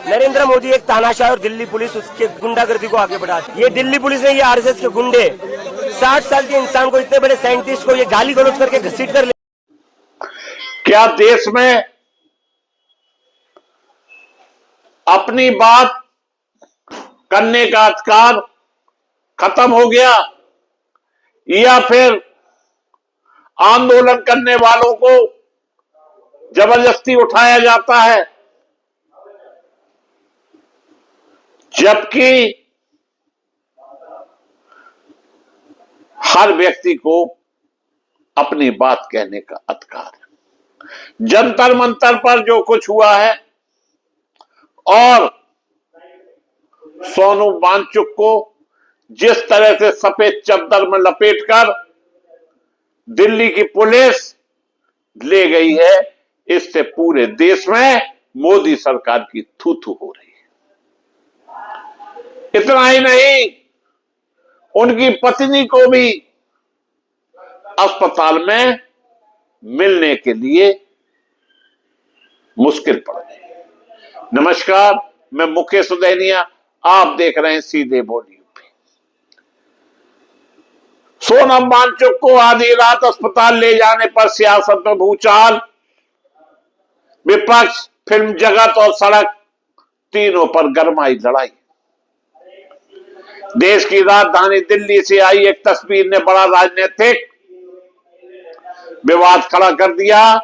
नरेंद्र मोदी एक तानाशाह और दिल्ली पुलिस उसके गुंडागर्दी को आगे बढ़ाती। ये दिल्ली पुलिस है, ये आरएसएस के गुंडे 60 साल के इंसान को, इतने बड़े साइंटिस्ट को ये गाली गलौज करके घसीट कर ले। क्या देश में अपनी बात करने का अधिकार खत्म हो गया, या फिर आंदोलन करने वालों को जबरदस्ती उठाया जाता है, जबकि हर व्यक्ति को अपनी बात कहने का अधिकार है। जंतर मंतर पर जो कुछ हुआ है और सोनू वांगचुक को जिस तरह से सफेद चद्दर में लपेटकर दिल्ली की पुलिस ले गई है, इससे पूरे देश में मोदी सरकार की थू थू हो रही है। इतना ही नहीं, उनकी पत्नी को भी अस्पताल में मिलने के लिए मुश्किल पड़ गई। नमस्कार, मैं मुकेश उदैनिया, आप देख रहे हैं सीधे बोल यूपी। सोनम वांगचुक को आधी रात अस्पताल ले जाने पर सियासत में भूचाल, विपक्ष, फिल्म जगत और सड़क तीनों पर गरमाई लड़ाई। देश की राजधानी दिल्ली से आई एक तस्वीर ने बड़ा राजनीतिक विवाद खड़ा कर दिया।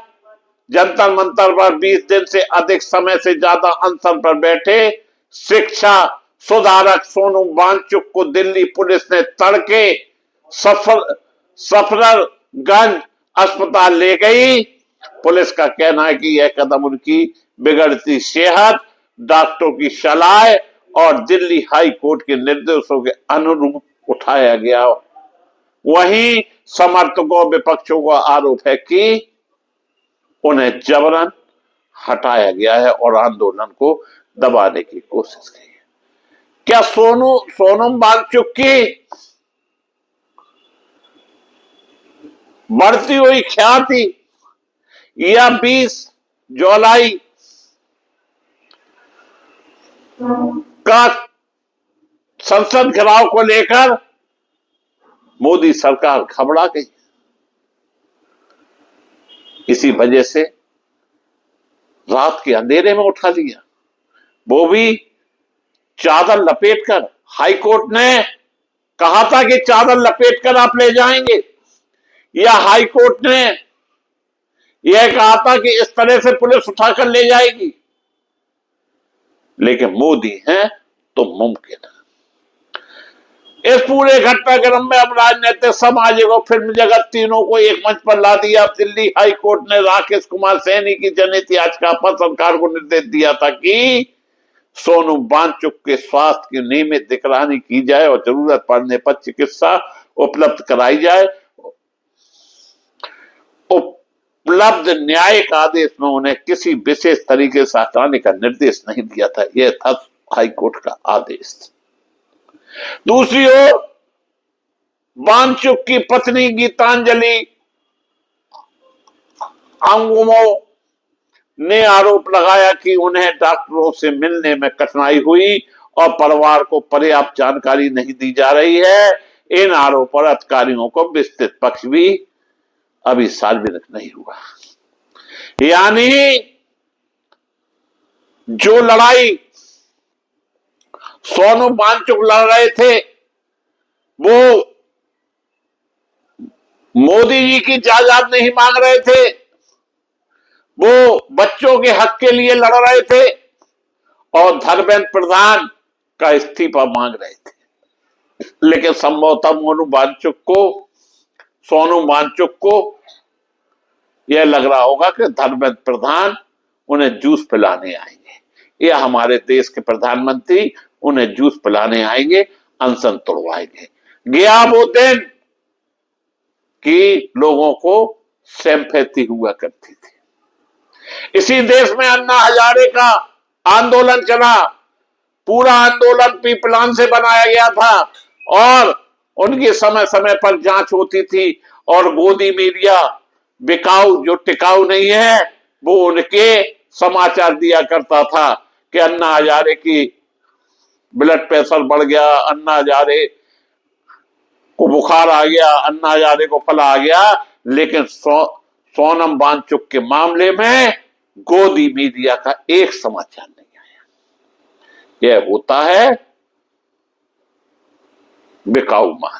जंतर मंतर पर 20 दिन से अधिक समय से ज्यादा अनशन पर बैठे शिक्षा सुधारक सोनू वांगचुक को दिल्ली पुलिस ने तड़के सफदरगंज अस्पताल ले गई। पुलिस का कहना है कि यह कदम उनकी बिगड़ती सेहत, डॉक्टरों की सलाह और दिल्ली हाई कोर्ट के निर्देशों के अनुरूप उठाया गया। वहीं समर्थकों विपक्षों का आरोप है कि उन्हें जबरन हटाया गया है और आंदोलन को दबाने की कोशिश की है। क्या सोनम वांगचुक की बढ़ती हुई ख्याति या 20 जुलाई का संसद घेराव को लेकर मोदी सरकार घबरा गई? इसी वजह से रात के अंधेरे में उठा लिया, वो भी चादर लपेटकर। हाई कोर्ट ने कहा था कि चादर लपेटकर आप ले जाएंगे, या हाई कोर्ट ने यह कहा था कि इस तरह से पुलिस उठाकर ले जाएगी, लेकिन मोदी हैं तो मुमकिन है। इस पूरे घटनाक्रम में अब राजनीतिक, सामाजिक और फिल्म जगत तीनों को एक मंच पर ला दिया। दिल्ली हाई कोर्ट ने राकेश कुमार सैनी की जनहित याचिका पर सरकार को निर्देश दिया था कि सोनू वांगचुक के स्वास्थ्य की नियमित निगरानी की जाए और जरूरत पड़ने पर चिकित्सा उपलब्ध कराई जाए। उपलब्ध न्यायिक आदेश में उन्हें किसी विशेष तरीके से हटाने का निर्देश नहीं दिया था। यह था हाईकोर्ट का आदेश। दूसरी ओर वांगचुक की पत्नी गीतांजलि अंगुमो ने आरोप लगाया कि उन्हें डॉक्टरों से मिलने में कठिनाई हुई और परिवार को पर्याप्त जानकारी नहीं दी जा रही है। इन आरोपों पर अधिकारियों को विस्तृत पक्ष भी अभी सार्वजनिक नहीं हुआ। यानी जो लड़ाई सोनू वांगचुक लड़ रहे थे, वो मोदी जी की जायदाद नहीं मांग रहे थे, वो बच्चों के हक के लिए लड़ रहे थे और धर्मेंद्र प्रधान का इस्तीफा मांग रहे थे। लेकिन संभवतः सोनू वांगचुक को यह लग रहा होगा कि धर्मेंद्र प्रधान उन्हें जूस पिलाने आएंगे, या हमारे देश के प्रधानमंत्री उन्हें जूस पिलाने आएंगे, अनशन तोड़वाएंगे। गया वो दिन कि लोगों को सिंपैथी हुआ करती थी। इसी देश में अन्ना हजारे का आंदोलन चला। पूरा आंदोलन पी प्लान से बनाया गया था और उनकी समय समय पर जांच होती थी और गोदी मीडिया बिकाऊ जो टिकाऊ नहीं है वो उनके समाचार दिया करता था कि अन्ना हजारे की ब्लड प्रेशर बढ़ गया, अन्ना हजारे को बुखार आ गया, अन्ना हजारे को फला आ गया, लेकिन सोनम वांगचुक के मामले में गोदी मीडिया का एक समाचार नहीं आया। यह होता है बिकाऊ माल।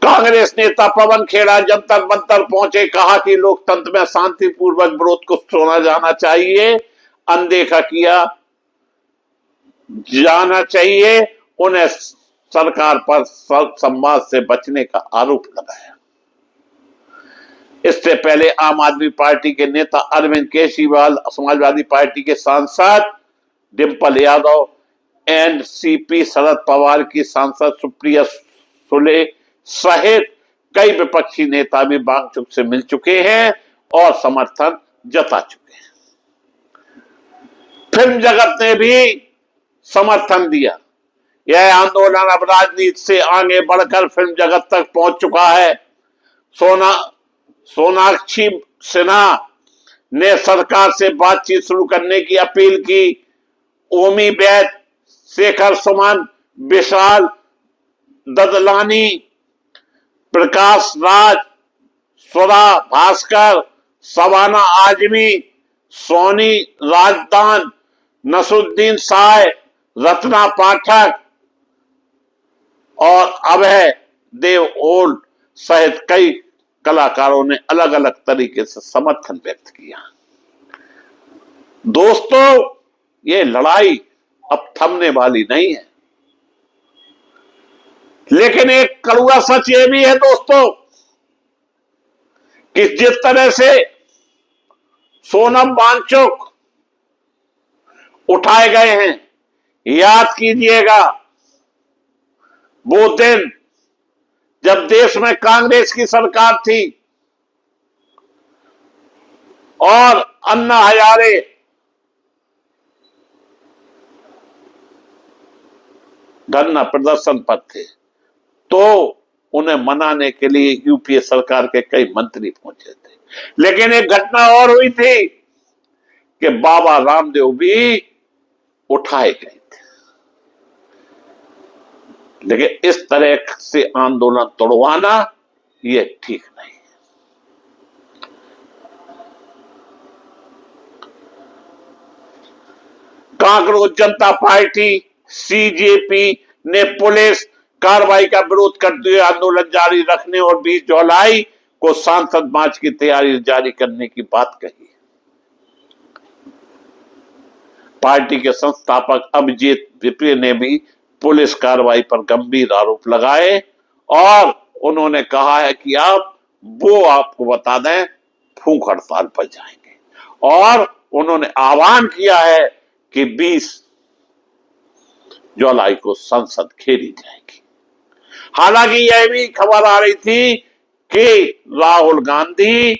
कांग्रेस नेता पवन खेड़ा जंतर मंतर पहुंचे, कहा कि लोकतंत्र में शांतिपूर्वक विरोध को सुना जाना चाहिए, अनदेखा किया जाना चाहिए। उन्हें सरकार पर संवाद से बचने का आरोप लगाया। इससे पहले आम आदमी पार्टी के नेता अरविंद केजरीवाल, समाजवादी पार्टी के सांसद डिंपल यादव, एनसीपी शरद पवार की सांसद सुप्रिया सुले सहित कई विपक्षी नेता भी वांगचुक से मिल चुके हैं और समर्थन जता चुके हैं। फिल्म जगत ने भी समर्थन दिया। यह आंदोलन अब राजनीति से आगे बढ़कर फिल्म जगत तक पहुंच चुका है। सोनाक्षी सिन्हा ने सरकार से बातचीत शुरू करने की अपील की। ओमी वैद, शेखर सुमन, विशाल ददलानी, प्रकाश राज, स्वरा भास्कर, सवाना आजमी, सोनी राजदान, नसरुद्दीन साय, रत्ना पाठक और अभय देव ओल्ड सहित कई कलाकारों ने अलग अलग तरीके से समर्थन व्यक्त किया। दोस्तों, ये लड़ाई अब थमने वाली नहीं है, लेकिन एक कड़वा सच ये भी है दोस्तों कि जिस तरह से सोनम वांगचुक उठाए गए हैं, याद कीजिएगा वो दिन जब देश में कांग्रेस की सरकार थी और अन्ना हजारे धरना प्रदर्शन पर थे, तो उन्हें मनाने के लिए यूपीए सरकार के कई मंत्री पहुंचे थे। लेकिन एक घटना और हुई थी कि बाबा रामदेव भी उठाए गए थे। लेकिन इस तरह से आंदोलन तोड़वाना यह ठीक नहीं है। कांग्रेस जनता पार्टी सीजेपी ने पुलिस कार्रवाई का विरोध करते हुए आंदोलन जारी रखने और 20 जुलाई को सांसद मार्च की तैयारी जारी करने की बात कही। पार्टी के संस्थापक अभिजीत विप्रे ने भी पुलिस कार्रवाई पर गंभीर आरोप लगाए और उन्होंने कहा है कि वो आपको बता दें, भूख हड़ताल पर जाएंगे और उन्होंने आह्वान किया है कि 20 जुलाई को संसद घेरी जाएगी। हालांकि यह भी खबर आ रही थी कि राहुल गांधी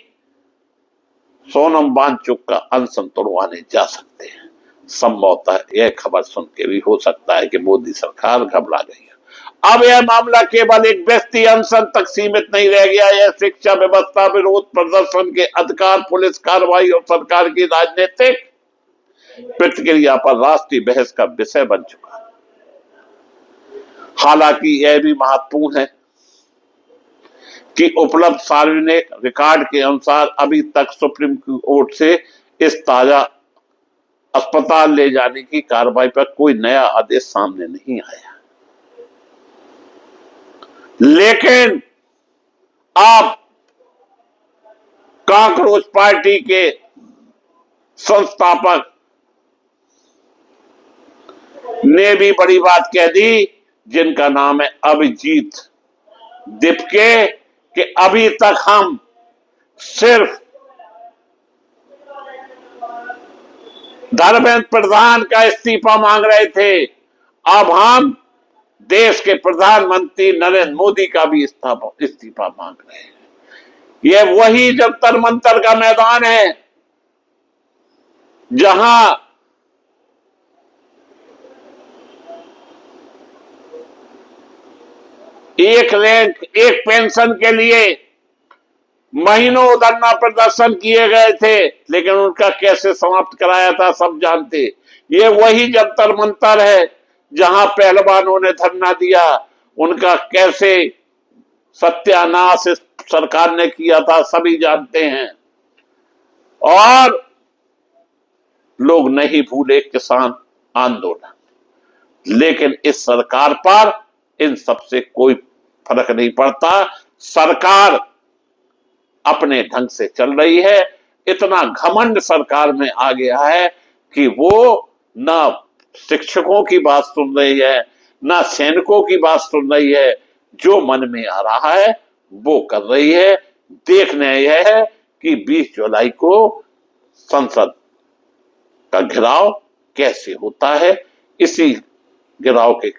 सोनम वांगचुक का अनशन तोड़वाने जा सकते हैं। संभवतः यह खबर सुन के भी हो सकता है कि मोदी सरकार घबरा गई है। अब यह मामला केवल एक व्यक्ति अनशन तक सीमित नहीं रह गया। यह शिक्षा व्यवस्था, विरोध प्रदर्शन के अधिकार, पुलिस कार्रवाई और सरकार की राजनीतिक प्रतिक्रिया पर राष्ट्रीय बहस का विषय बन चुका है। हालांकि यह भी महत्वपूर्ण है कि उपलब्ध सार्वजनिक रिकॉर्ड के अनुसार अभी तक सुप्रीम कोर्ट से इस ताजा अस्पताल ले जाने की कार्रवाई पर कोई नया आदेश सामने नहीं आया। लेकिन अब कांग्रेस पार्टी के संस्थापक ने भी बड़ी बात कह दी, जिनका नाम है अभिजीत दिपके, कि अभी तक हम सिर्फ धर्मेंद्र प्रधान का इस्तीफा मांग रहे थे, अब हम देश के प्रधानमंत्री नरेंद्र मोदी का भी इस्तीफा मांग रहे हैं। यह वही जंतर मंतर का मैदान है जहां एक रैंक, एक पेंशन के लिए महीनों धरना प्रदर्शन किए गए थे, लेकिन उनका कैसे समाप्त कराया था सब जानते। ये वही जंतर मंतर है जहां पहलवानों ने धरना दिया, उनका कैसे सत्यानाश इस सरकार ने किया था सभी जानते हैं। और लोग नहीं भूले किसान आंदोलन, लेकिन इस सरकार पर इन सबसे कोई फर्क नहीं पड़ता। सरकार अपने ढंग से चल रही है। इतना घमंड सरकार में आ गया है कि वो ना शिक्षकों की बात सुन रही है, ना सैनिकों की बात सुन रही है। जो मन में आ रहा है वो कर रही है। देखना यह है कि 20 जुलाई को संसद का घेराव कैसे होता है। इसी घेराव के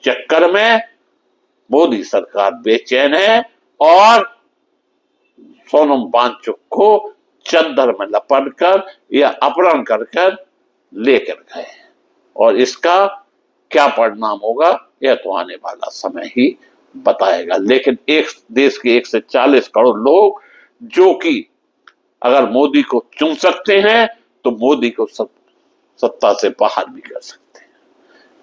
चक्कर में मोदी सरकार बेचैन है और सोनम वांगचुक को चद्दर में लपटकर या अपहरण कर लेकर गए, और इसका क्या परिणाम होगा यह तो आने वाला समय ही बताएगा। लेकिन एक देश के 140 करोड़ लोग जो कि अगर मोदी को चुन सकते हैं तो मोदी को सत्ता से बाहर भी कर सकते हैं।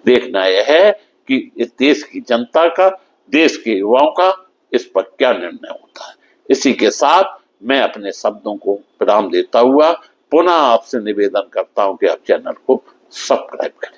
देखना यह है कि इस देश की जनता का, देश के युवाओं का इस पर क्या निर्णय होता है। इसी के साथ मैं अपने शब्दों को विराम देता हुआ पुनः आपसे निवेदन करता हूं कि आप चैनल को सब्सक्राइब करें।